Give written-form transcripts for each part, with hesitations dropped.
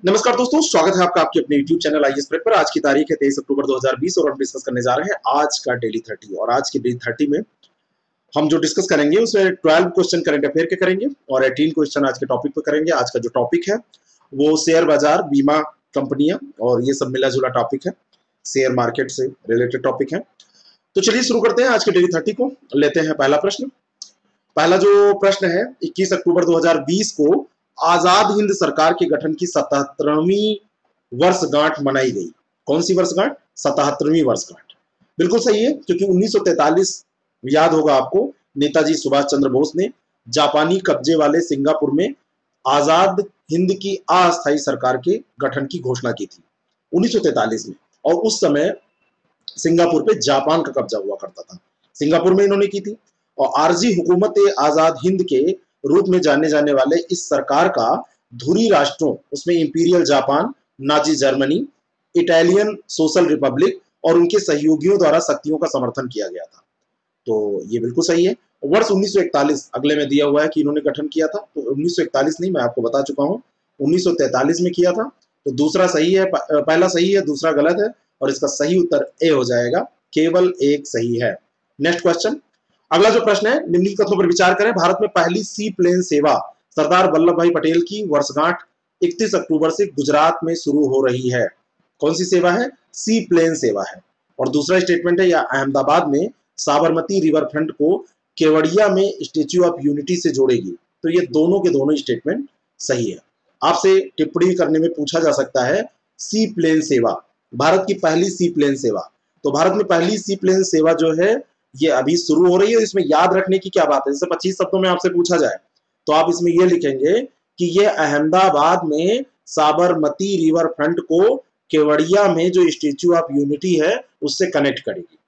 नमस्कार दोस्तों, स्वागत है आपका आपके अपने YouTube चैनल आईएएस प्रेप पर। आज की तारीख है 23 अक्टूबर 2020 और हम डिस्कस करने जा रहे हैं आज का डेली 30। और आज की डेली 30 में हम जो डिस्कस करेंगे उसमें 12 क्वेश्चन करंट अफेयर के करेंगे और 18 क्वेश्चन आज के टॉपिक पे करेंगे। आज का जो टॉपिक है वो शेयर बाजार, बीमा कंपनियां और ये सब मिला जुला टॉपिक है, शेयर मार्केट से रिलेटेड टॉपिक है। तो चलिए शुरू करते हैं आज के डेली 30 को। लेते हैं पहला प्रश्न। पहला जो प्रश्न है, 21 अक्टूबर 2020 को आजाद हिंद सरकार के गठन की 77वीं वर्षगांठ मनाई गई। कौन सी वर्षगांठ? 77वीं वर्षगांठ। बिल्कुल सही है, क्योंकि 1943 याद होगा आपको, नेताजी सुभाष चंद्र बोस ने जापानी कब्जे वाले सिंगापुर में आजाद हिंद की अस्थायी सरकार के गठन की घोषणा की थी 1943 में। और उस समय सिंगापुर पे जापान का कब्जा हुआ करता था, सिंगापुर में इन्होंने की थी। और आरजी हुकूमत आजाद हिंद के रूप में जाने जाने वाले इस सरकार का धुरी राष्ट्रों, उसमें imperial Japan, Nazi Germany, Italian social Republic और उनके सहयोगियों द्वारा शक्तियों का समर्थन किया गया था। तो ये बिल्कुल सही है। वर्ष 1941 अगले में दिया हुआ है कि इन्होंने गठन किया था, तो 1941 नहीं, मैं आपको बता चुका हूं 1943 में किया था। तो दूसरा सही है, पहला सही है, दूसरा गलत है और इसका सही उत्तर ए हो जाएगा। केवल एक सही है। Next question. अगला जो प्रश्न है, निम्नलिखित कथनों पर विचार करें। भारत में पहली सी प्लेन सेवा सरदार वल्लभ भाई पटेल की वर्षगांठ 31 अक्टूबर से गुजरात में शुरू हो रही है। कौन सी सेवा है? सी प्लेन सेवा है। और दूसरा स्टेटमेंट है, या अहमदाबाद में साबरमती रिवर फ्रंट को केवड़िया में स्टेच्यू ऑफ यूनिटी से जोड़ेगी। तो ये दोनों के दोनों स्टेटमेंट सही है। आपसे टिप्पणी करने में पूछा जा सकता है, सी प्लेन सेवा, भारत की पहली सी प्लेन सेवा। तो भारत में पहली सी प्लेन सेवा जो है ये अभी शुरू हो रही है। इसमें याद रखने की क्या बात है? जैसे 25 शब्दों में आपसे पूछा जाए तो आप इसमें ये लिखेंगे कि ये अहमदाबाद में साबरमती रिवर फ्रंट को केवड़िया में जो स्टेच्यू ऑफ यूनिटी है उससे कनेक्ट करेगी।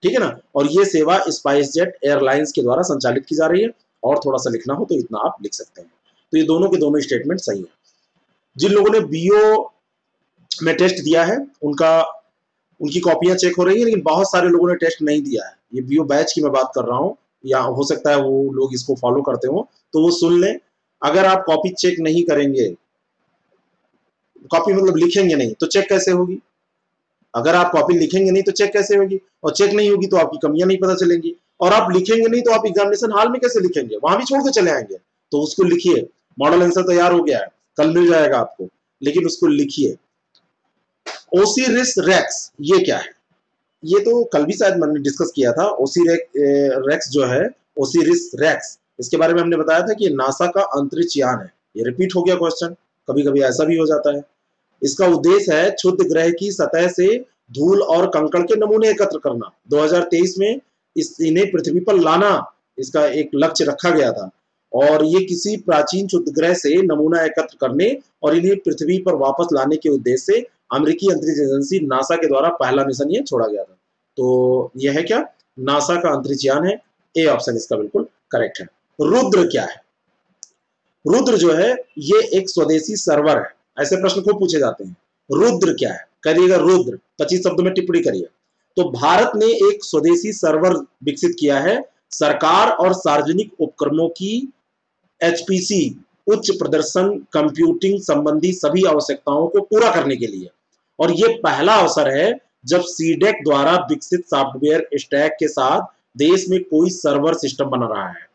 ठीक है ना। और ये सेवा स्पाइस जेट एयरलाइंस के द्वारा संचालित की जा रही है। और थोड़ा सा लिखना हो तो इतना आप लिख सकते हैं। तो ये दोनों के दोनों स्टेटमेंट सही है। जिन लोगों ने बीओ में टेस्ट दिया है उनकी कॉपियां चेक हो रही है, लेकिन बहुत सारे लोगों ने टेस्ट नहीं दिया है। ये बीओ बैच की मैं बात कर रहा हूँ, या हो सकता है वो लोग इसको फॉलो करते हो तो वो सुन लें। अगर आप कॉपी चेक नहीं करेंगे, कॉपी मतलब लिखेंगे नहीं, तो चेक कैसे होगी? अगर आप कॉपी लिखेंगे नहीं तो चेक कैसे होगी? और चेक नहीं होगी तो आपकी कमियां नहीं पता चलेंगी। और आप लिखेंगे नहीं तो आप एग्जामिनेशन हॉल में कैसे लिखेंगे? वहां भी छोड़ के चले आएंगे। तो उसको लिखिए। मॉडल आंसर तैयार हो गया है, कल मिल जाएगा आपको, लेकिन उसको लिखिए। ओसिरिस रेक्स ये क्या है? ये तो कल भी शायद मैंने डिस्कस किया था। ओसिरिस जो है, ओसिरिस रेक्स, इसके बारे में हमने बताया था कि नासा का अंतरिक्ष यान है। ये रिपीट हो गया क्वेश्चन, कभी कभी ऐसा भी हो जाता है। इसका उद्देश्य है क्षुद्र ग्रह की सतह से धूल और कंकड़ के नमूने एकत्र करना। 2023 में इन्हें पृथ्वी पर लाना, इसका एक लक्ष्य रखा गया था। और ये किसी प्राचीन क्षुद्र ग्रह से नमूना एकत्र करने और इन्हें पृथ्वी पर वापस लाने के उद्देश्य से अमेरिकी अंतरिक्ष एजेंसी नासा के द्वारा पहला मिशन ये छोड़ा गया था। तो यह है क्या? नासा का अंतरिक्ष यान है। ए ऑप्शन इसका बिल्कुल करेक्ट है। रुद्र क्या है? रुद्र जो है ये एक स्वदेशी सर्वर है। ऐसे प्रश्न खूब पूछे जाते हैं। रुद्र क्या है? करिएगा रुद्र, 25 शब्दों में टिप्पणी करिए। तो भारत ने एक स्वदेशी सर्वर विकसित किया है सरकार और सार्वजनिक उपक्रमों की एचपीसी उच्च प्रदर्शन कंप्यूटिंग संबंधी सभी आवश्यकताओं को पूरा करने के लिए। और यह पहला अवसर है जब सीडेक द्वारा विकसित सॉफ्टवेयर स्टैक के साथ देश में कोई सर्वर सिस्टम बना रहा है।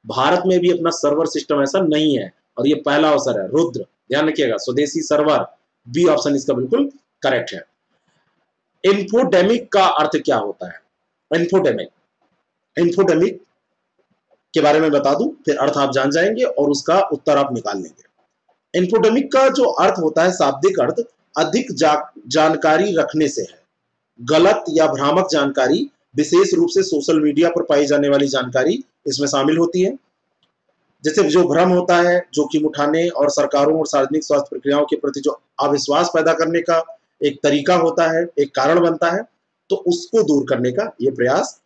भारत में भी अपना सर्वर सिस्टम ऐसा नहीं है और ये पहला अवसर है। रुद्र ध्यान रखिएगा, स्वदेशी सर्वर, बी ऑप्शन इसका बिल्कुल करेक्ट है। इंफोडेमिक का अर्थ क्या होता है? इंफोडेमिक, इंफोडेमिक के बारे में बता दूं, फिर अर्थ आप जान जाएंगे और उसका उत्तर आप निकाल लेंगे। इंफोडेमिक का जो अर्थ होता है, शाब्दिक अर्थ, अधिक जानकारी रखने से है। गलत या भ्रामक जानकारी, विशेष रूप से सोशल मीडिया पर पाई जाने वाली जानकारी इसमें शामिल होती है। जैसे जो भ्रम होता है, जोखिम उठाने और सरकारों और सार्वजनिक स्वास्थ्य प्रक्रियाओं के प्रति जो अविश्वास पैदा करने का एक तरीका होता है, एक कारण बनता है, तो उसको दूर करने का यह प्रयास।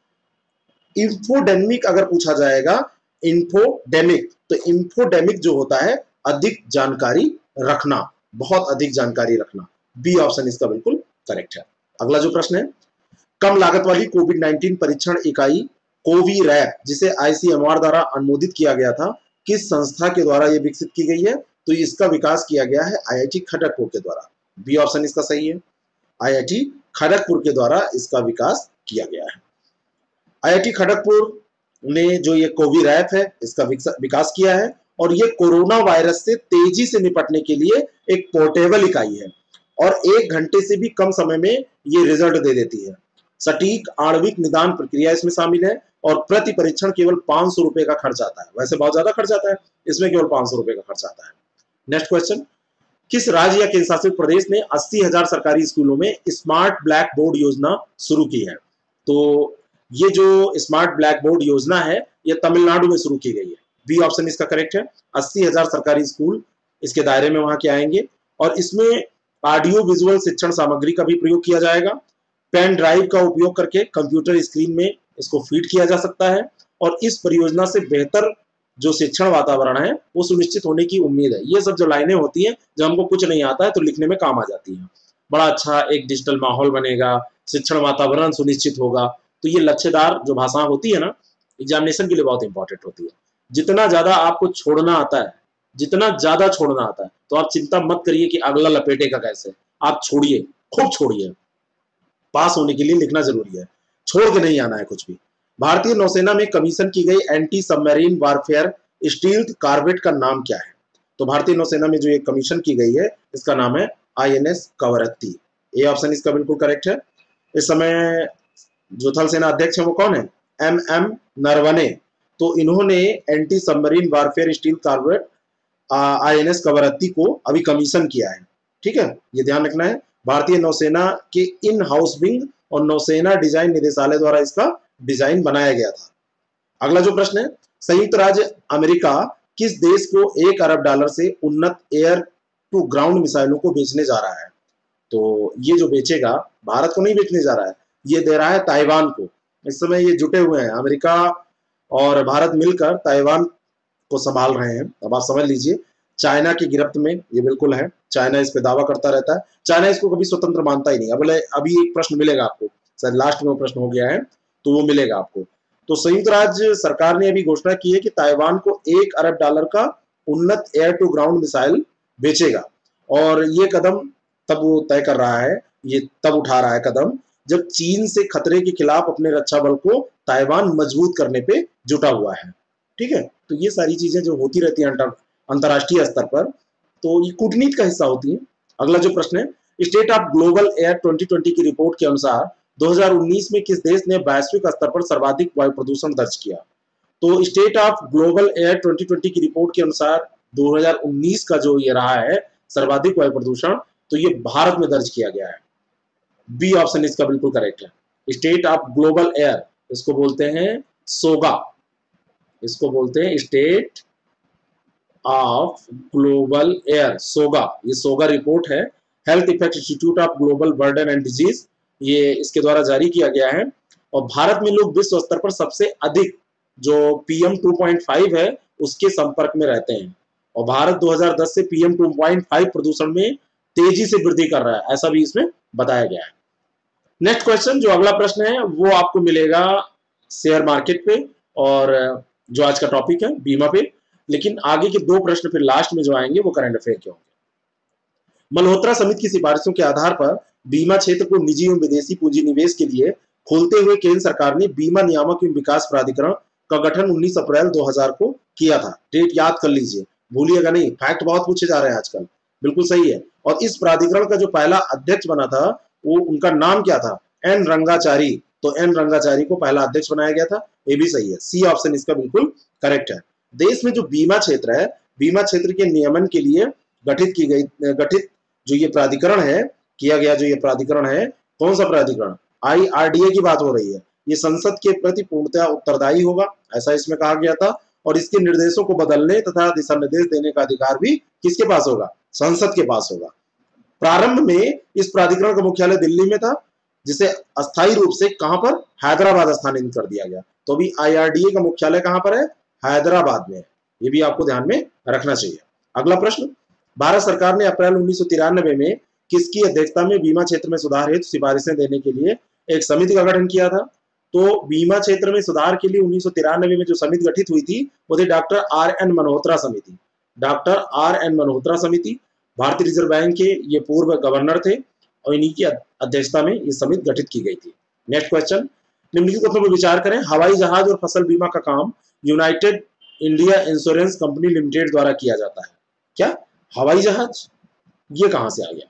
इंफोडेमिक अगर पूछा जाएगा, इंफोडेमिक, तो इंफोडेमिक जो होता है अधिक जानकारी रखना, बहुत अधिक जानकारी रखना। बी ऑप्शन इसका बिल्कुल करेक्ट है। अगला जो प्रश्न है, कम लागत वाली कोविड-19 परीक्षण इकाई कोवीरैप, जिसे आईसीएमआर द्वारा अनुमोदित किया गया था, किस संस्था के द्वारा यह विकसित की गई है? तो इसका विकास किया गया है आईआईटी खड़गपुर के द्वारा। बी ऑप्शन इसका सही है, आईआईटी खड़गपुर के द्वारा इसका विकास किया गया है। आईआईटी खड़गपुर ने जो ये कोविरैप है इसका विकास किया है, और ये कोरोना वायरस से तेजी से निपटने के लिए एक पोर्टेबल इकाई है और 1 घंटे से भी कम समय में ये रिजल्ट दे देती है। सटीक आणविक निदान प्रक्रिया इसमें शामिल है और प्रति परीक्षण केवल 500 रुपए का खर्च आता है। वैसे बहुत ज्यादा खर्च आता है, इसमें केवल 500 रुपए का खर्च आता है। नेक्स्ट क्वेश्चन, किस राज्य या केंद्र शासित प्रदेश ने 80,000 सरकारी स्कूलों में स्मार्ट ब्लैक बोर्ड योजना शुरू की है? तो ये जो स्मार्ट ब्लैक बोर्ड योजना है ये तमिलनाडु में शुरू की गई है। बी ऑप्शन इसका करेक्ट है। 80,000 सरकारी स्कूल इसके दायरे में वहां के आएंगे और इसमें ऑडियो विजुअल शिक्षण सामग्री का भी प्रयोग किया जाएगा। पेन ड्राइव का उपयोग करके कंप्यूटर स्क्रीन में इसको फीड किया जा सकता है और इस परियोजना से बेहतर जो शिक्षण वातावरण है वो सुनिश्चित होने की उम्मीद है। ये सब जो लाइनें होती हैं, जब हमको कुछ नहीं आता है तो लिखने में काम आ जाती हैं। बड़ा अच्छा एक डिजिटल माहौल बनेगा, शिक्षण वातावरण सुनिश्चित होगा। तो ये लक्ष्यदार जो भाषा होती है ना, एग्जामिनेशन के लिए बहुत इंपॉर्टेंट होती है। जितना ज्यादा आपको छोड़ना आता है, जितना ज्यादा छोड़ना आता है, तो आप चिंता मत करिए कि अगला लपेटेगा कैसे। आप छोड़िए, खूब छोड़िए। पास होने के लिए लिखना जरूरी है, छोड़ के नहीं आना है कुछ भी। भारतीय नौसेना में कमीशन की गई anti submarine warfare stealth corvette का नाम क्या है? तो भारतीय नौसेना में जो ये कमीशन की गई है इसका नाम है आईएनएस कवरत्ती। ए ऑप्शन इसका बिल्कुल करेक्ट है। इस समय जो थल सेना अध्यक्ष है वो कौन है? एम नरवणे। तो इन्होंने anti submarine warfare steel corvette INS Kavaratti को अभी कमीशन किया है। ठीक है, ये ध्यान रखना है। भारतीय नौसेना के इन हाउस विंग और नौसेना डिजाइन निदेशालय द्वारा इसका डिजाइन बनाया गया था। अगला जो प्रश्न है, संयुक्त राज्य अमेरिका किस देश को $1 अरब से उन्नत एयर टू ग्राउंड मिसाइलों को बेचने जा रहा है? तो ये जो बेचेगा भारत को नहीं बेचने जा रहा है, ये दे रहा है ताइवान को। इस समय ये जुटे हुए हैं, अमेरिका और भारत मिलकर ताइवान को संभाल रहे हैं। अब आप समझ लीजिए, चाइना की गिरफ्त में ये बिल्कुल है। चाइना इस पे दावा करता रहता है, चाइना इसको कभी स्वतंत्र मानता ही नहीं। अभी एक प्रश्न मिलेगा आपको, शायद लास्ट में वो प्रश्न हो गया है तो वो मिलेगा आपको। तो संयुक्त राज्य सरकार ने अभी घोषणा की है कि ताइवान को $1 अरब का उन्नत एयर टू ग्राउंड मिसाइल बेचेगा, और ये कदम तब वो तय कर रहा है, ये तब उठा रहा है कदम जब चीन से खतरे के खिलाफ अपने रक्षा बल को ताइवान मजबूत करने पे जुटा हुआ है। ठीक है, तो ये सारी चीजें जो होती रहती हैं अंतर्राष्ट्रीय स्तर पर, तो ये कूटनीति का हिस्सा होती है। अगला जो प्रश्न है, स्टेट ऑफ ग्लोबल एयर 2020 की रिपोर्ट के अनुसार 2019 में किस देश ने वैश्विक स्तर पर सर्वाधिक वायु प्रदूषण दर्ज किया? तो स्टेट ऑफ ग्लोबल एयर 2020 की रिपोर्ट के अनुसार 2019 का जो ये रहा है सर्वाधिक वायु प्रदूषण, तो ये भारत में दर्ज किया गया है। बी ऑप्शन इसका बिल्कुल करेक्ट है। स्टेट ऑफ ग्लोबल एयर, इसको बोलते हैं सोगा, इसको बोलते हैं स्टेट ऑफ ग्लोबल एयर, सोगा। ये सोगा रिपोर्ट है, health effect institute of global burden and disease, ये इसके द्वारा जारी किया गया है। और भारत में लोग विश्व स्तर पर सबसे अधिक जो PM 2.5 है उसके संपर्क में रहते हैं, और भारत 2010 से PM 2.5 प्रदूषण में तेजी से वृद्धि कर रहा है, ऐसा भी इसमें बताया गया है। नेक्स्ट क्वेश्चन, जो अगला प्रश्न है वो आपको मिलेगा शेयर मार्केट पे, और जो आज का टॉपिक है बीमा पे। लेकिन आगे के 2 प्रश्न फिर लास्ट में जो आएंगे वो करंट अफेयर के होंगे। मल्होत्रा समिति की सिफारिशों के आधार पर बीमा क्षेत्र को निजी एवं विदेशी पूंजी निवेश के लिए खोलते हुए केंद्र सरकार ने बीमा नियामक एवं विकास प्राधिकरण का गठन 19 अप्रैल 2000 को किया था। डेट याद कर लीजिए, भूलिएगा नहीं, फैक्ट बहुत पूछे जा रहे हैं आजकल। बिल्कुल सही है। और इस प्राधिकरण का जो पहला अध्यक्ष बना था वो, उनका नाम क्या था? एन रंगाचारी। तो एन रंगाचारी को पहला अध्यक्ष बनाया गया था, ये भी सही है। सी ऑप्शन इसका बिल्कुल करेक्ट है। देश में जो बीमा क्षेत्र है, बीमा क्षेत्र के नियमन के लिए गठित जो ये प्राधिकरण है, किया गया जो ये प्राधिकरण है, कौन सा प्राधिकरण? IRDA की बात हो रही है। ये संसद के प्रति पूर्णतः उत्तरदायी होगा, ऐसा इसमें कहा गया था। और इसके निर्देशों को बदलने तथा दिशा निर्देश देने का अधिकार भी किसके पास होगा? संसद के पास होगा। प्रारंभ में इस प्राधिकरण का मुख्यालय दिल्ली में था, जिसे अस्थायी रूप से कहां पर? हैदराबाद स्थानांतरित कर दिया गया। तो अभी IRDA का मुख्यालय कहां पर है? हैदराबाद में है। ये भी आपको ध्यान में रखना चाहिए। अगला प्रश्न, भारत सरकार ने अप्रैल 1993 में किसकी अध्यक्षता में बीमा क्षेत्र में सुधार हेतु सिफारिशें देने के लिए एक समिति का गठन किया था? तो बीमा क्षेत्र में सुधार के लिए 1993 में जो समिति गठित हुई थी वो थी डॉक्टर RN मल्होत्रा समिति। Doctor R.N. मल्होत्रा समिति, भारतीय रिजर्व बैंक के ये पूर्व गवर्नर थे और इन्हीं की अध्यक्षता में ये समिति गठित की गई थी। नेक्स्ट क्वेश्चन, निम्नलिखित कथनों पर विचार करें। हवाई जहाज और फसल बीमा का काम United India Insurance Company limited द्वारा किया जाता है। क्या हवाई जहाज, ये कहां से आ गया?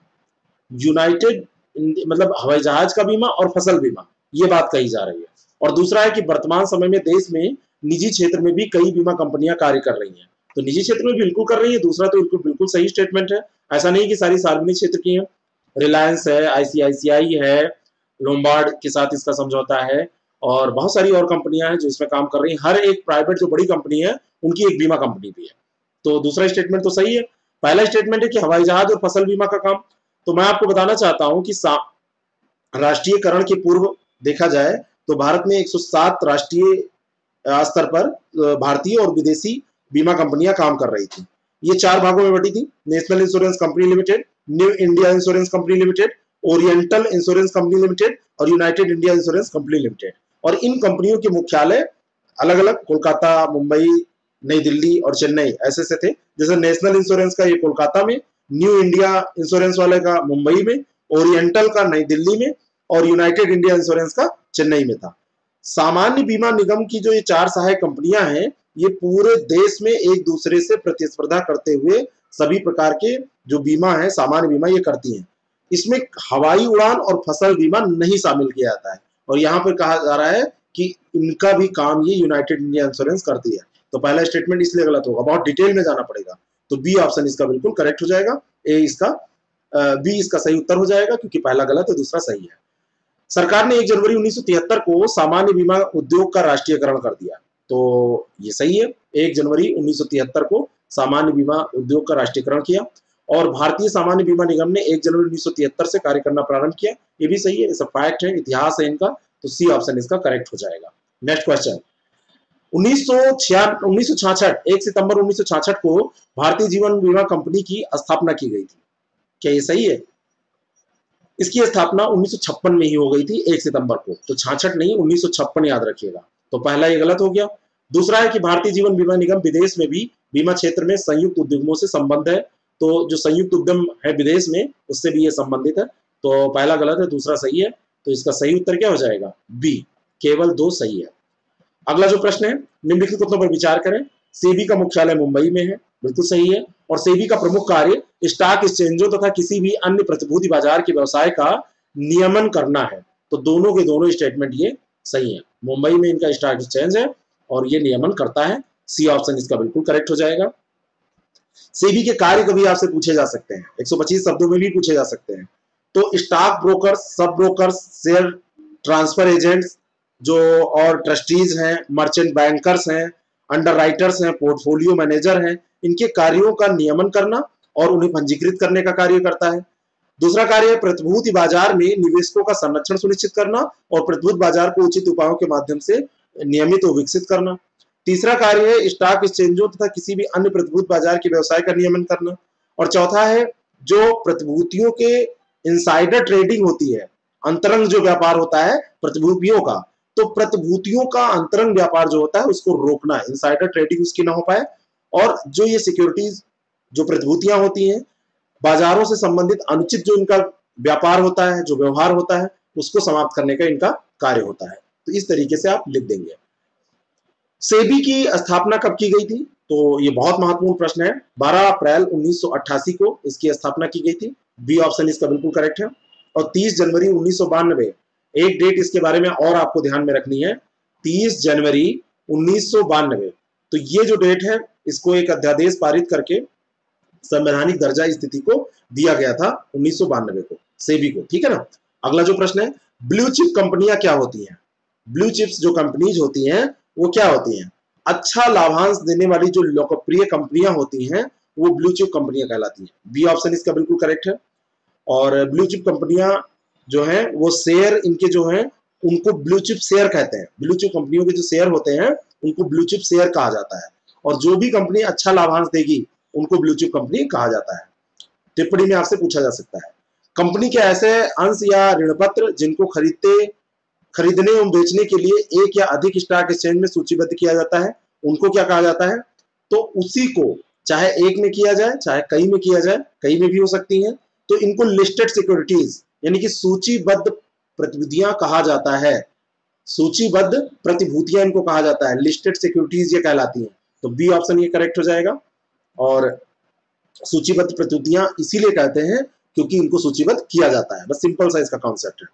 यूनाइटेड मतलब हवाई जहाज का बीमा और फसल बीमा, ये बात कही जा रही है। और दूसरा है कि वर्तमान समय में देश में निजी क्षेत्र में भी कई बीमा कंपनियां कार्य कर रही हैं। तो निजी क्षेत्र में बिल्कुल कर रही है, दूसरा तो बिल्कुल सही स्टेटमेंट है। ऐसा नहीं कि सारी सार्वजनिक क्षेत्र की है। रिलायंस है, ICICI है, लोम्बार्ड के साथ इसका समझौता है और बहुत सारी और कंपनियां हैं जो इसमें काम कर रही हैं। हर एक प्राइवेट जो बड़ी कंपनी है उनकी एक बीमा कंपनी भी है। तो दूसरा स्टेटमेंट तो सही है। पहला स्टेटमेंट है कि हवाई जहाज और फसल बीमा का काम, तो मैं आपको बताना चाहता हूं कि राष्ट्रीयकरण के पूर्व देखा जाए तो भारत में 107 राष्ट्रीय स्तर पर भारतीय और विदेशी बीमा कंपनियां काम कर रही थी। ये 4 भागों में बटी थी। National Insurance Company Limited, New India Insurance Company Limited, Oriental Insurance Company Limited और United India Insurance Company Limited. और इन कंपनियों के मुख्यालय अलग अलग कोलकाता, मुंबई, नई दिल्ली और चेन्नई ऐसे से थे। जैसे नेशनल इंश्योरेंस का ये कोलकाता में, न्यू इंडिया इंश्योरेंस वाले का मुंबई में, ओरिएंटल का नई दिल्ली में और यूनाइटेड इंडिया इंश्योरेंस का चेन्नई में था। सामान्य बीमा निगम की जो ये 4 सहायक कंपनियां हैं, ये पूरे देश में एक दूसरे से प्रतिस्पर्धा करते हुए सभी प्रकार के जो बीमा है, सामान्य बीमा ये करती हैं। इसमें हवाई उड़ान और फसल बीमा नहीं शामिल किया जाता है। और यहाँ पर कहा जा रहा है कि इनका भी काम ये यूनाइटेड इंडिया इंश्योरेंस करती है। तो पहला स्टेटमेंट इसलिए गलत होगा, बहुत डिटेल में जाना पड़ेगा। तो बी ऑप्शन इसका बिल्कुल करेक्ट हो जाएगा। बी इसका सही उत्तर हो जाएगा क्योंकि पहला गलत है, दूसरा सही है। सरकार ने 1 जनवरी 1973 को सामान्य बीमा उद्योग का राष्ट्रीयकरण कर दिया। तो ये सही है, 1 जनवरी 1973 को सामान्य बीमा उद्योग का राष्ट्रीयकरण किया और भारतीय सामान्य बीमा निगम ने 1 जनवरी 1973 से कार्य करना प्रारंभ किया। ये भी सही है, ये सब फैक्ट है, इतिहास है इनका। तो सी ऑप्शन इसका करेक्ट हो जाएगा। नेक्स्ट क्वेश्चन, 1966 1 सितंबर 1966 को भारतीय जीवन बीमा कंपनी की स्थापना की गई थी। क्या ये सही है? इसकी स्थापना 1956 में ही हो गई थी 1 सितंबर को। तो 66 नहीं, 1956 याद रखिएगा। तो पहला ये गलत हो गया। दूसरा है कि भारतीय जीवन बीमा निगम विदेश में भी बीमा क्षेत्र में संयुक्त उद्यमों से संबंध है। तो जो संयुक्त उद्यम है विदेश में, उससे भी ये संबंधित है। तो पहला गलत है, दूसरा सही है। तो इसका सही उत्तर क्या हो जाएगा? बी, केवल 2 सही है। अगला जो प्रश्न है, निम्नलिखित कथनों पर विचार करें। सेबी का मुख्यालय मुंबई में है, बिल्कुल सही है। और सेबी का प्रमुख कार्य स्टॉक एक्सचेंजों तथा किसी भी अन्य प्रतिभूति बाजार के व्यवसाय का नियमन करना है। तो दोनों के दोनों स्टेटमेंट ये सही है। मुंबई में इनका स्टॉक एक्सचेंज है और ये नियमन करता है। सी ऑप्शन इसका बिल्कुल करेक्ट हो जाएगा। सेबी के कार्य कभी आपसे पूछे जा सकते हैं, 125 शब्दों में भी पूछे जा सकते हैं। तो स्टॉक ब्रोकर्स, सब ब्रोकर्स, शेयर ट्रांसफर एजेंट्स जो और ट्रस्टीज हैं, मर्चेंट बैंकर्स हैं, अंडरराइटर्स हैं, पोर्टफोलियो मैनेजर हैं, इनके कार्यों का नियमन करना और उन्हें पंजीकृत करने का कार्य करता है। दूसरा कार्य है प्रतिभूति बाजार में निवेशकों का संरक्षण सुनिश्चित करना और प्रतिभूति बाजार को उचित उपायों के माध्यम से नियमित और विकसित करना। तीसरा कार्य है स्टॉक एक्सचेंजों तथा किसी भी अन्य प्रतिभूति बाजार के व्यवसाय का नियमन करना। और चौथा है जो प्रतिभूतियों के इनसाइडर ट्रेडिंग होती है, अंतरंग जो व्यापार होता है प्रतिभूतियों का, तो प्रतिभूतियों का अंतरंग व्यापार जो होता है उसको रोकना है, इनसाइडर ट्रेडिंग उसकी ना हो पाए। और जो ये सिक्योरिटीज जो प्रतिभूतियां होती हैं, बाजारों से संबंधित अनुचित जो इनका व्यापार होता है, जो व्यवहार होता है, उसको समाप्त करने का इनका कार्य होता है। तो इस तरीके से आप लिख देंगे। सेबी की स्थापना कब की गई थी? तो ये बहुत महत्वपूर्ण प्रश्न है। 12 अप्रैल 1988 को इसकी स्थापना की गई थी। बी ऑप्शन इसका बिल्कुल करेक्ट है। और 30 जनवरी 1992, एक डेट इसके बारे में और आपको ध्यान में रखनी है, 30 जनवरी 1992। तो ये जो डेट है, इसको एक अध्यादेश पारित करके संवैधानिक दर्जा स्थिति को दिया गया था 1992 को, सेबी को। ठीक है ना। अगला जो प्रश्न है, ब्लू चिप कंपनियां क्या होती हैं? ब्लू चिप्स जो कंपनीज होती हैं वो क्या होती हैं? अच्छा लाभांश देने वाली जो लोकप्रिय कंपनियां होती हैं वो ब्लू चिप कंपनियां कहलाती हैं। बी ऑप्शन इसका बिल्कुल करेक्ट है। और ब्लू चिप कंपनियां जो हैं वो शेयर इनके जो हैं उनको ब्लू चिप शेयर कहते हैं। ब्लू चिप कंपनियों के जो शेयर होते हैं उनको ब्लू चिप शेयर कहा जाता है। और जो भी कंपनी अच्छा लाभांश देगी उनको ब्लू चिप कंपनी कहा जाता है। टिप्पणी में आपसे पूछा जा सकता है, कंपनी के ऐसे अंश या ऋण पत्र जिनको खरीदने एवं बेचने के लिए एक या अधिक स्टॉक एक्सचेंज में सूचीबद्ध किया जाता है, उनको क्या कहा जाता है? तो उसी को चाहे एक में किया जाए चाहे कई में किया जाए, कई में भी हो सकती हैं, तो इनको लिस्टेड सिक्योरिटीज यानी कि सूचीबद्ध प्रतिभूतियां कहा जाता है। सूचीबद्ध प्रतिभूतियां इनको कहा जाता है, लिस्टेड सिक्योरिटीज ये कहलाती हैं। तो बी ऑप्शन ये करेक्ट हो जाएगा। और सूचीबद्ध प्रतिभूतियां इसीलिए कहते हैं क्योंकि इनको सूचीबद्ध किया जाता है, बस सिंपल सा इसका कॉन्सेप्ट है।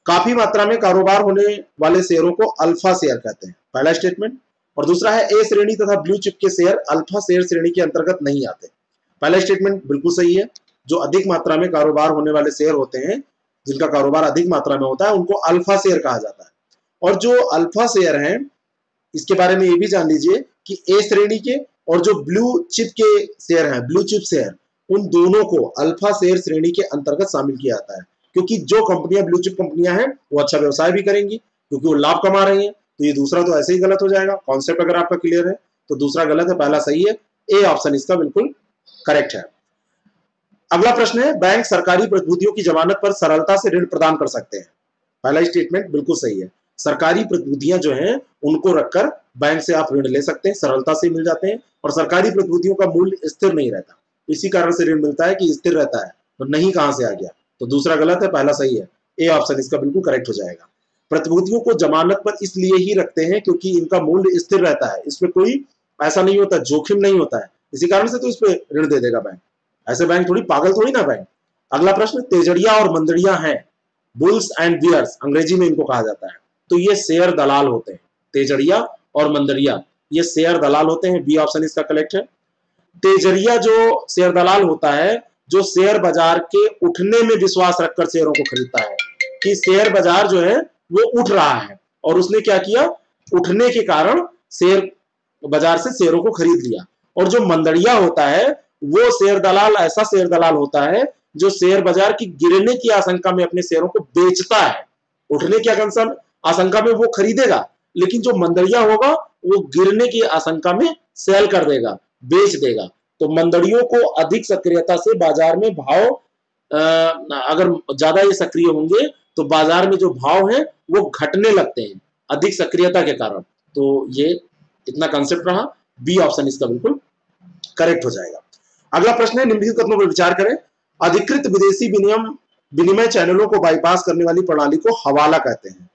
काफी मात्रा में कारोबार होने वाले शेयरों को अल्फा शेयर कहते हैं, पहला स्टेटमेंट। और दूसरा है ए श्रेणी तथा ब्लू चिप के शेयर अल्फा शेयर श्रेणी के अंतर्गत नहीं आते। पहला स्टेटमेंट बिल्कुल सही है, जो अधिक मात्रा में कारोबार होने वाले शेयर होते हैं, जिनका कारोबार अधिक मात्रा में होता है, उनको अल्फा शेयर कहा जाता है। और जो अल्फा शेयर हैं, इसके बारे में ये भी जान लीजिए कि ए श्रेणी के और जो ब्लू चिप के शेयर हैं, ब्लू चिप शेयर, उन दोनों को अल्फा शेयर श्रेणी के अंतर्गत शामिल किया जाता है। क्योंकि जो कंपनियां ब्लू चिप कंपनियां हैं वो अच्छा व्यवसाय भी करेंगी क्योंकि वो लाभ कमा रही हैं। तो ये दूसरा तो ऐसे ही गलत हो जाएगा। कॉन्सेप्ट अगर आपका क्लियर है तो दूसरा गलत है, पहला सही है। ए ऑप्शन इसका बिल्कुल करेक्ट है। अगला प्रश्न है, बैंक सरकारी प्रतिभूतियों की जमानत पर सरलता से ऋण प्रदान कर सकते हैं। पहला स्टेटमेंट बिल्कुल सही है। सरकारी प्रतिभूतियां जो हैं उनको रखकर बैंक से आप ऋण ले सकते हैं, सरलता से मिल जाते हैं। और सरकारी प्रतिभूतियों का मूल्य स्थिर नहीं रहता, इसी कारण से ऋण मिलता है कि स्थिर रहता है, तो नहीं कहां से आ गया। तो दूसरा गलत है, पहला सही है। ए ऑप्शन इसका बिल्कुल करेक्ट हो जाएगा। प्रतिभूतियों को जमानत पर इसलिए ही रखते हैं क्योंकि इनका मूल्य स्थिर रहता है, इसमें कोई ऐसा नहीं होता, जोखिम नहीं होता है, इसी कारण से तो इस पर ऋण दे देगा बैंक। ऐसे बैंक थोड़ी पागल थोड़ी ना बैंक। अगला प्रश्न, तेजड़िया और मंदड़िया हैं, बुल्स एंड बियर्स अंग्रेजी में इनको कहा जाता है। तो ये शेयर दलाल होते हैं, तेजड़िया और मंदड़िया ये शेयर दलाल होते हैं। बी ऑप्शन इसका करेक्ट है। तेजड़िया जो शेयर दलाल होता है, जो शेयर बाजार के उठने में विश्वास रखकर शेयरों को खरीदता है कि शेयर बाजार जो है वो उठ रहा है और उसने क्या किया, उठने के कारण शेयर बाजार से शेयरों को खरीद लिया। और जो मंदड़िया होता है वो शेयर दलाल ऐसा शेयर दलाल होता है जो शेयर बाजार की गिरने की आशंका में अपने शेयरों को बेचता है। उठने की आशंका में वो खरीदेगा, लेकिन जो मंदड़िया होगा वो गिरने की आशंका में सेल कर देगा, बेच देगा। तो मंदड़ियों को अधिक सक्रियता से बाजार में भाव, अगर ज्यादा ये सक्रिय होंगे तो बाजार में जो भाव है वो घटने लगते हैं अधिक सक्रियता के कारण। तो ये इतना कंसेप्ट रहा। बी ऑप्शन इसका बिल्कुल करेक्ट हो जाएगा। अगला प्रश्न है, निम्नलिखित कथनों पर विचार करें। अधिकृत विदेशी विनिमय चैनलों को बाईपास करने वाली प्रणाली को हवाला कहते हैं।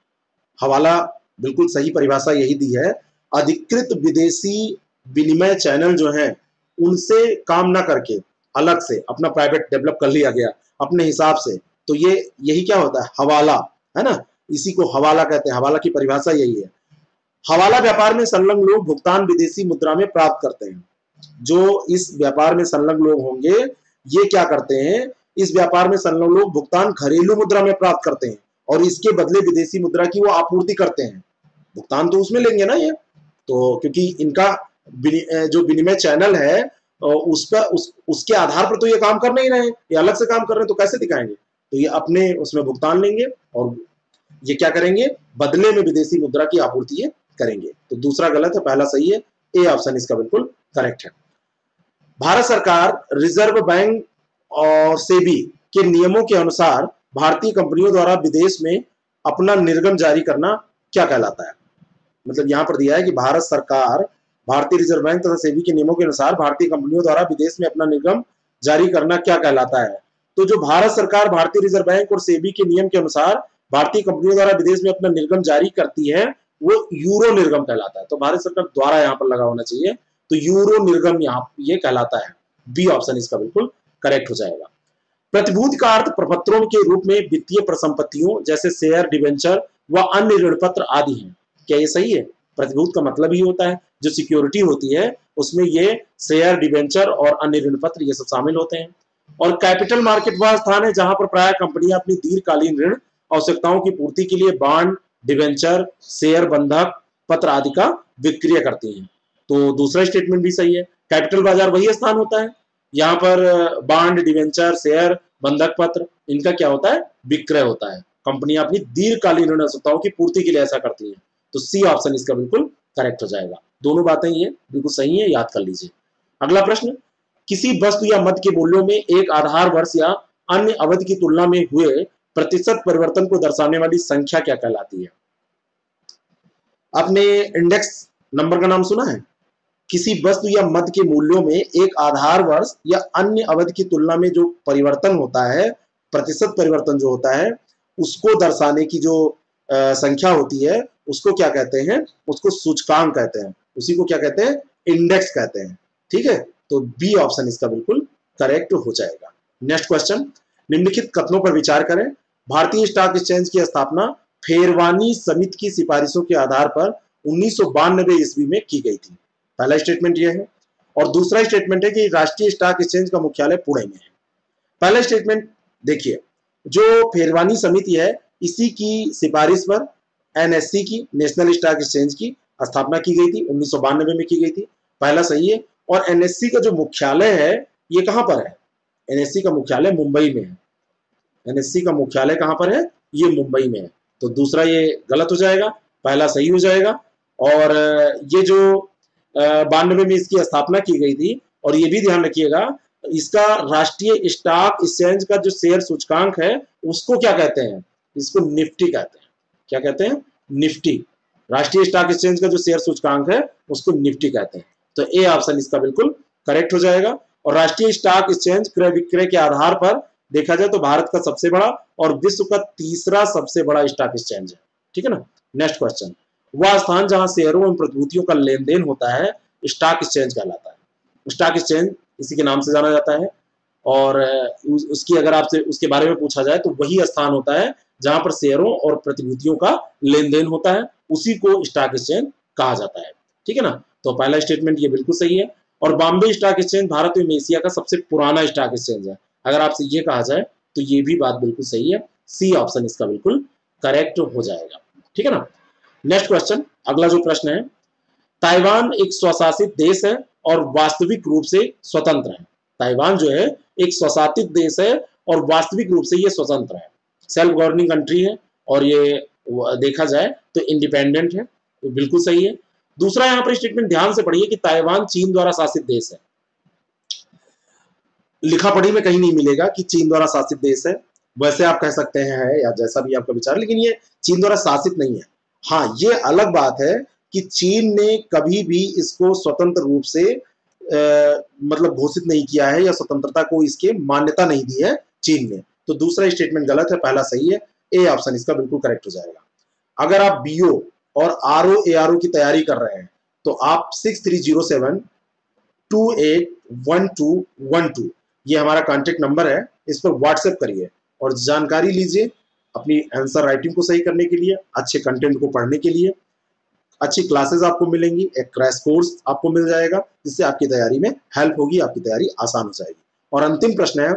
हवाला बिल्कुल सही परिभाषा यही दी है। अधिकृत विदेशी विनिमय चैनल जो हैं उनसे काम ना करके अलग से अपना प्राइवेट डेवलप कर लिया गया अपने हिसाब से, तो ये यही क्या होता है, हवाला, है ना। इसी को हवाला कहते हैं, हवाला की परिभाषा यही है। हवाला व्यापार में संलग्न लोग भुगतान विदेशी मुद्रा में प्राप्त करते हैं। जो इस व्यापार में संलग्न लोग होंगे ये क्या करते हैं, इस व्यापार में संलग्न लोग भुगतान घरेलू मुद्रा में प्राप्त करते हैं और इसके बदले विदेशी मुद्रा की वो आपूर्ति करते हैं। भुगतान तो उसमें लेंगे ना ये, तो क्योंकि इनका जो विनिमय चैनल है उसके आधार पर तो ये काम कर नहीं रहे, ये अलग से काम कर रहे हैं, तो कैसे दिखाएंगे। तो ये अपने उसमें भुगतान लेंगे और ये क्या करेंगे, बदले में विदेशी मुद्रा की आपूर्ति ये करेंगे। तो दूसरा गलत है, पहला सही है। ए ऑप्शन इसका बिल्कुल करेक्ट है। भारत सरकार, रिजर्व बैंक और सेबी के नियमों के अनुसार भारतीय कंपनियों द्वारा विदेश में अपना निर्गम जारी करना क्या कहलाता है। मतलब यहां पर दिया है कि भारत सरकार, भारतीय रिजर्व बैंक तथा सेबी के नियमों के अनुसार भारतीय कंपनियों द्वारा विदेश में अपना निर्गम जारी करना क्या कहलाता है। तो जो भारत सरकार, भारतीय रिजर्व बैंक और सेबी के नियम के अनुसार भारतीय कंपनियों द्वारा विदेश में अपना निर्गम जारी करती है वो यूरो निर्गम कहलाता है। तो भारत सरकार द्वारा यहाँ पर लगा होना चाहिए, तो यूरो निर्गम यहाँ ये कहलाता है। बी ऑप्शन इसका बिल्कुल करेक्ट हो जाएगा। प्रतिभूति का अर्थ प्रपत्रों के रूप में वित्तीय परिसंपत्तियों जैसे शेयर, डिबेंचर व अन्य ऋण पत्र आदि हैं। क्या ये सही है? प्रतिभूति का मतलब ही होता है जो सिक्योरिटी होती है उसमें ये शेयर, डिबेंचर और अन्य ऋण पत्र ये सब शामिल होते हैं। और कैपिटल मार्केट वह स्थान है जहां पर प्राय कंपनियां अपनी दीर्घकालीन ऋण आवश्यकताओं की पूर्ति के लिए बांड, डिबेंचर, शेयर, बंधक पत्र आदि का विक्रय करती हैं। तो दूसरा स्टेटमेंट भी सही है। कैपिटल बाजार वही स्थान होता है यहाँ पर बांड, डिबेंचर, शेयर, बंधक पत्र इनका क्या होता है, विक्रय होता है। कंपनियां अपनी दीर्घकालीन ऋण आवश्यकताओं की पूर्ति के लिए ऐसा करती हैं। तो सी ऑप्शन इसका बिल्कुल करेक्ट हो जाएगा। दोनों बातें ये बिल्कुल सही है, याद कर लीजिए। अगला प्रश्न, किसी वस्तु या मद के मूल्यों में एक आधार वर्ष या अन्य अवधि की तुलना में हुए प्रतिशत परिवर्तन को दर्शाने वाली संख्या क्या कहलाती है। आपने इंडेक्स नंबर का नाम सुना है? किसी वस्तु या मद के मूल्यों में एक आधार वर्ष या अन्य अवधि की तुलना में जो परिवर्तन होता है, प्रतिशत परिवर्तन जो होता है, उसको दर्शाने की जो संख्या होती है, उसको क्या कहते हैं? उसको सूचकांक कहते हैं। उसी को क्या कहते हैं? इंडेक्स कहते हैं। ठीक है, तो बी ऑप्शन इसका बिल्कुल करेक्ट हो जाएगा। नेक्स्ट क्वेश्चन, निम्नलिखित कथनों पर विचार करें। भारतीय स्टॉक एक्सचेंज की स्थापना फेरवानी समिति की सिफारिशों के आधार पर 1992 ईस्वी में की गई थी। पहला स्टेटमेंट यह है। और दूसरा स्टेटमेंट है कि राष्ट्रीय स्टॉक एक्सचेंज का मुख्यालय पुणे में है। पहला स्टेटमेंट देखिए, जो फेरवानी समिति है, इसी की सिफारिश पर एनएससी की, नेशनल स्टॉक एक्सचेंज की स्थापना की गई थी, 1992 में की गई थी। पहला सही है। और एनएससी का जो मुख्यालय है, ये कहां पर है? एनएससी का मुख्यालय मुंबई में है। एनएससी का मुख्यालय कहां पर है? ये मुंबई में है। तो दूसरा ये गलत हो जाएगा, पहला सही हो जाएगा। और ये जो 92 में इसकी स्थापना की गई थी, और ये भी ध्यान रखिएगा, इसका राष्ट्रीय स्टॉक एक्सचेंज का जो शेयर सूचकांक है, उसको क्या कहते हैं? इसको निफ्टी कहते हैं। क्या कहते हैं? निफ्टी। राष्ट्रीय स्टॉक एक्सचेंज का जो शेयर सूचकांक है, उसको निफ्टी कहते हैं। तो ए ऑप्शन इसका बिल्कुल करेक्ट हो जाएगा। और राष्ट्रीय स्टॉक एक्सचेंज क्रय विक्रय के आधार पर देखा जाए तो भारत का सबसे बड़ा और विश्व का तीसरा सबसे बड़ा स्टॉक एक्सचेंज है। ठीक है ना। नेक्स्ट क्वेश्चन, वह स्थान जहां शेयरों एवं प्रतिभूतियों का लेन देन होता है, स्टॉक एक्सचेंज कहलाता है। स्टॉक एक्सचेंज इसी के नाम से जाना जाता है। और उसकी अगर आपसे उसके बारे में पूछा जाए तो वही स्थान होता है जहां पर शेयरों और प्रतिभूतियों का लेन देन होता है, उसी को स्टॉक एक्सचेंज कहा जाता है। ठीक है ना। तो पहला स्टेटमेंट ये बिल्कुल सही है। और बॉम्बे स्टॉक एक्सचेंज भारत एवं एशिया का सबसे पुराना स्टॉक एक्सचेंज है। अगर आपसे ये कहा जाए तो ये भी बात बिल्कुल सही है। सी ऑप्शन इसका बिल्कुल करेक्ट हो जाएगा। ठीक है ना। नेक्स्ट क्वेश्चन, अगला जो प्रश्न है, ताइवान एक स्वशासित देश है और वास्तविक रूप से स्वतंत्र है। ताइवान जो है एक स्वशासित देश है और वास्तविक रूप से ये स्वतंत्र है, सेल्फ गवर्निंग कंट्री है, और ये देखा जाए तो इंडिपेंडेंट है। तो बिल्कुल सही है। दूसरा यहां पर स्टेटमेंट ध्यान से पढ़िए कि ताइवान चीन द्वारा शासित देश है। लिखा पढ़ी में कहीं नहीं मिलेगा कि चीन द्वारा शासित देश है। वैसे आप कह सकते हैं या जैसा भी आपका विचार, लेकिन ये चीन द्वारा शासित नहीं है। हाँ, ये अलग बात है कि चीन ने कभी भी इसको स्वतंत्र रूप से मतलब घोषित नहीं किया है, या स्वतंत्रता को इसके मान्यता नहीं दी है चीन ने। तो दूसरा स्टेटमेंट गलत है, पहला सही है। ए ऑप्शन इसका बिल्कुल करेक्ट हो जाएगा। अगर आप बीओ और आरओ एआरओ की तैयारी कर रहे हैं तो आप 6307281212 ये हमारा कॉन्टेक्ट नंबर है, इस पर व्हाट्सएप करिए और जानकारी लीजिए अपनी आंसर राइटिंग को सही करने के लिए, अच्छे कंटेंट को पढ़ने के लिए। अच्छी क्लासेस आपको मिलेंगी, एक क्रैश कोर्स आपको मिल जाएगा, जिससे आपकी तैयारी में हेल्प होगी, आपकी तैयारी आसान हो जाएगी। और अंतिम प्रश्न है,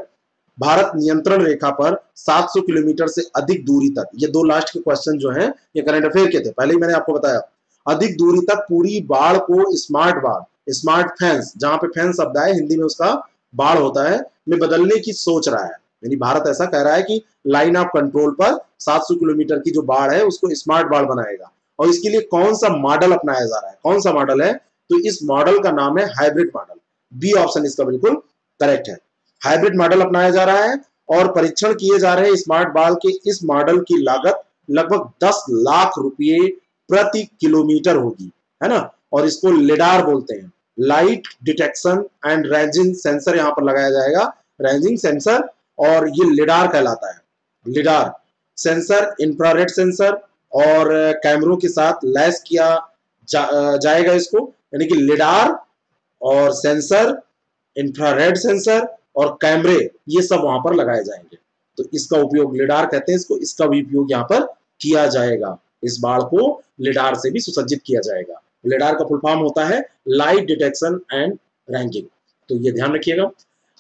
भारत नियंत्रण रेखा पर 700 किलोमीटर से अधिक दूरी तक, ये दो लास्ट के क्वेश्चन जो हैं ये करंट अफेयर के थे, पहले ही मैंने आपको बताया। अधिक दूरी तक पूरी बाढ़ को स्मार्ट बाढ़, स्मार्ट फेंस, जहां पे फेंस शब्द है हिंदी में उसका बाढ़ होता है, में बदलने की सोच रहा है। यानी भारत ऐसा कह रहा है कि लाइन ऑफ कंट्रोल पर 700 किलोमीटर की जो बाढ़ है उसको स्मार्ट बाढ़ बनाएगा। और इसके लिए कौन सा मॉडल अपनाया जा रहा है? कौन सा मॉडल है? तो इस मॉडल का नाम है हाइब्रिड मॉडल। बी ऑप्शन इसका बिल्कुल करेक्ट है। हाइब्रिड मॉडल अपनाया जा रहा है और परीक्षण किए जा रहे हैं स्मार्ट बाढ़ के। इस मॉडल की लागत लगभग 10 लाख रुपए प्रति किलोमीटर होगी, है ना। और इसको लिडार बोलते हैं, light detection and ranging sensor यहां पर लगाया जाएगा, रेंजिंग सेंसर, और ये लिडार कहलाता है। लिडार सेंसर इंफ्रारेड सेंसर और कैमरों के साथ लैस किया जाएगा इसको, यानी कि लिडार और सेंसर, इंफ्रारेड सेंसर और कैमरे, ये सब वहां पर लगाए जाएंगे। तो इसका उपयोग लिडार कहते हैं इसको, इसका भी उपयोग यहाँ पर किया जाएगा। इस बाढ़ को लिडार से भी सुसज्जित किया जाएगा। लिडार का फुल फॉर्म होता है लाइट डिटेक्शन एंड रैंकिंग। तो ये ध्यान रखिएगा।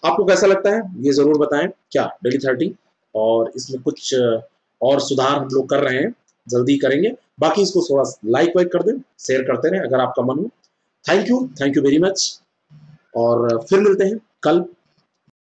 आपको कैसा लगता है ये जरूर बताएं। क्या डेली 30 और इसमें कुछ और सुधार हम लोग कर रहे हैं, जल्दी करेंगे। बाकी इसको थोड़ा लाइक वाइक कर दें, शेयर करते रहें अगर आपका मन हो। थैंक यू वेरी मच, और फिर मिलते हैं कल